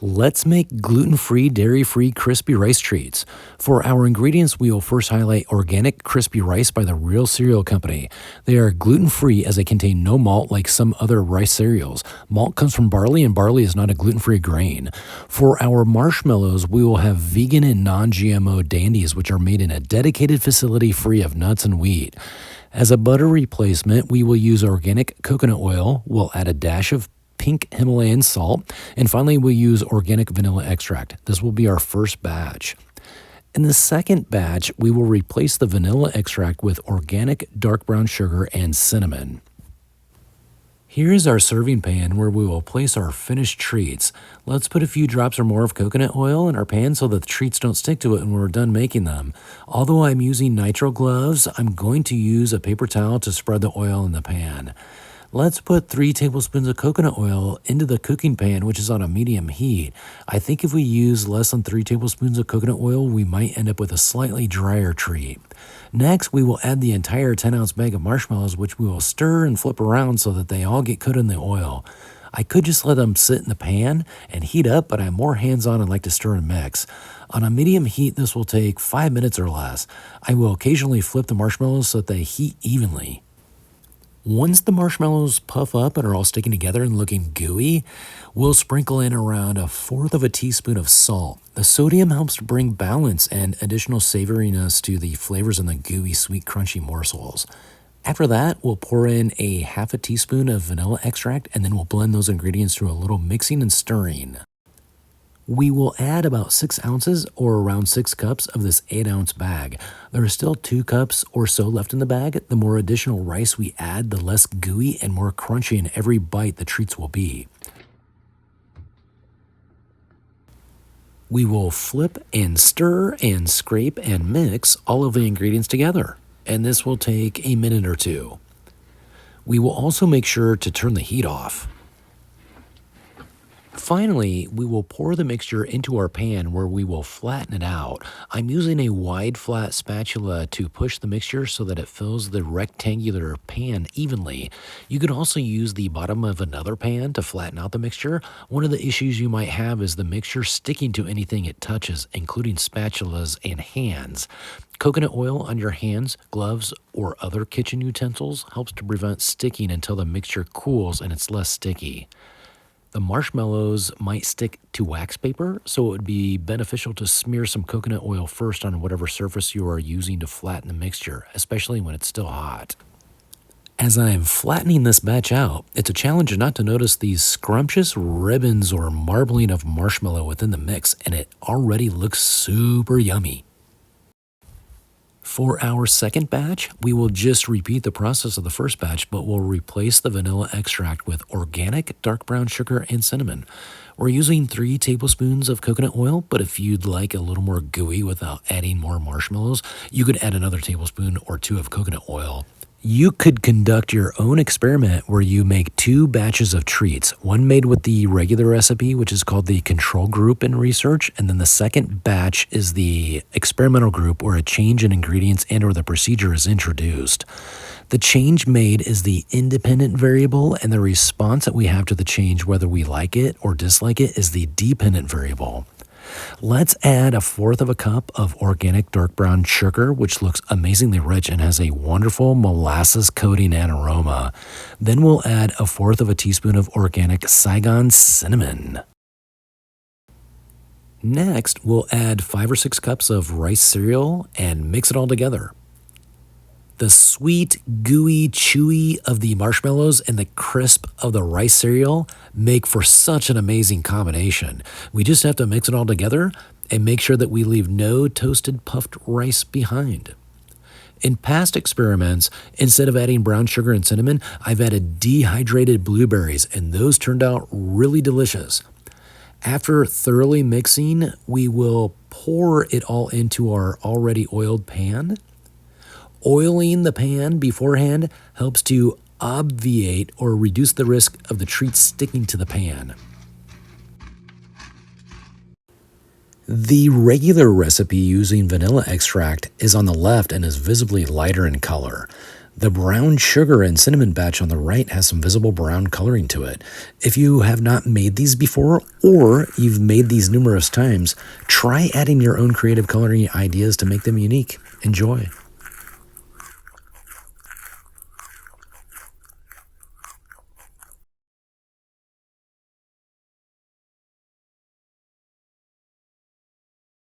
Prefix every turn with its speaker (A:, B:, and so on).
A: Let's make gluten-free, dairy-free crispy rice treats. For our ingredients, we will first highlight organic crispy rice by the Real Cereal Company. They are gluten-free as they contain no malt like some other rice cereals. Malt comes from barley and barley is not a gluten-free grain. For our marshmallows, we will have vegan and non-GMO Dandies, which are made in a dedicated facility free of nuts and wheat. As a butter replacement, we will use organic coconut oil. We'll add a dash of pink Himalayan salt, and finally we'll use organic vanilla extract. This will be our first batch. In the second batch, we will replace the vanilla extract with organic dark brown sugar and cinnamon. Here's our serving pan where we will place our finished treats. Let's put a few drops or more of coconut oil in our pan so that the treats don't stick to it when we're done making them. Although I'm using nitrile gloves, I'm going to use a paper towel to spread the oil in the pan. Let's put 3 tablespoons of coconut oil into the cooking pan, which is on a medium heat. I think if we use less than 3 tablespoons of coconut oil, we might end up with a slightly drier treat. Next, we will add the entire 10-ounce bag of marshmallows, which we will stir and flip around so that they all get coated in the oil. I could just let them sit in the pan and heat up, but I'm more hands-on and like to stir and mix. On a medium heat, this will take 5 minutes or less. I will occasionally flip the marshmallows so that they heat evenly. Once the marshmallows puff up and are all sticking together and looking gooey, we'll sprinkle in around 1/4 teaspoon of salt. The sodium helps to bring balance and additional savoriness to the flavors in the gooey, sweet, crunchy morsels. After that, we'll pour in 1/2 teaspoon of vanilla extract, and then we'll blend those ingredients through a little mixing and stirring. We will add about 6 ounces or around 6 cups of this 8-ounce bag. There are still 2 cups or so left in the bag. The more additional rice we add, the less gooey and more crunchy in every bite the treats will be. We will flip and stir and scrape and mix all of the ingredients together, and this will take a minute or two. We will also make sure to turn the heat off. Finally, we will pour the mixture into our pan where we will flatten it out. I'm using a wide flat spatula to push the mixture so that it fills the rectangular pan evenly. You could also use the bottom of another pan to flatten out the mixture. One of the issues you might have is the mixture sticking to anything it touches, including spatulas and hands. Coconut oil on your hands, gloves, or other kitchen utensils helps to prevent sticking until the mixture cools and it's less sticky. The marshmallows might stick to wax paper, so it would be beneficial to smear some coconut oil first on whatever surface you are using to flatten the mixture, especially when it's still hot. As I'm flattening this batch out, it's a challenge not to notice these scrumptious ribbons or marbling of marshmallow within the mix, and it already looks super yummy. For our second batch, we will just repeat the process of the first batch, but we'll replace the vanilla extract with organic dark brown sugar and cinnamon. We're using 3 tablespoons of coconut oil, but if you'd like a little more gooey without adding more marshmallows, you could add another tablespoon or 2 of coconut oil. You could conduct your own experiment where you make 2 batches of treats, one made with the regular recipe, which is called the control group in research, and then the second batch is the experimental group where a change in ingredients and or the procedure is introduced. The change made is the independent variable, and the response that we have to the change, whether we like it or dislike it, is the dependent variable. Let's add 1/4 cup of organic dark brown sugar, which looks amazingly rich and has a wonderful molasses coating and aroma. Then we'll add 1/4 teaspoon of organic Saigon cinnamon. Next, we'll add 5 or 6 cups of rice cereal and mix it all together. The sweet, gooey, chewy of the marshmallows and the crisp of the rice cereal make for such an amazing combination. We just have to mix it all together and make sure that we leave no toasted puffed rice behind. In past experiments, instead of adding brown sugar and cinnamon, I've added dehydrated blueberries, and those turned out really delicious. After thoroughly mixing, we will pour it all into our already oiled pan. Oiling the pan beforehand helps to obviate or reduce the risk of the treats sticking to the pan. The regular recipe using vanilla extract is on the left and is visibly lighter in color. The brown sugar and cinnamon batch on the right has some visible brown coloring to it. If you have not made these before, or you've made these numerous times, try adding your own creative coloring ideas to make them unique. Enjoy.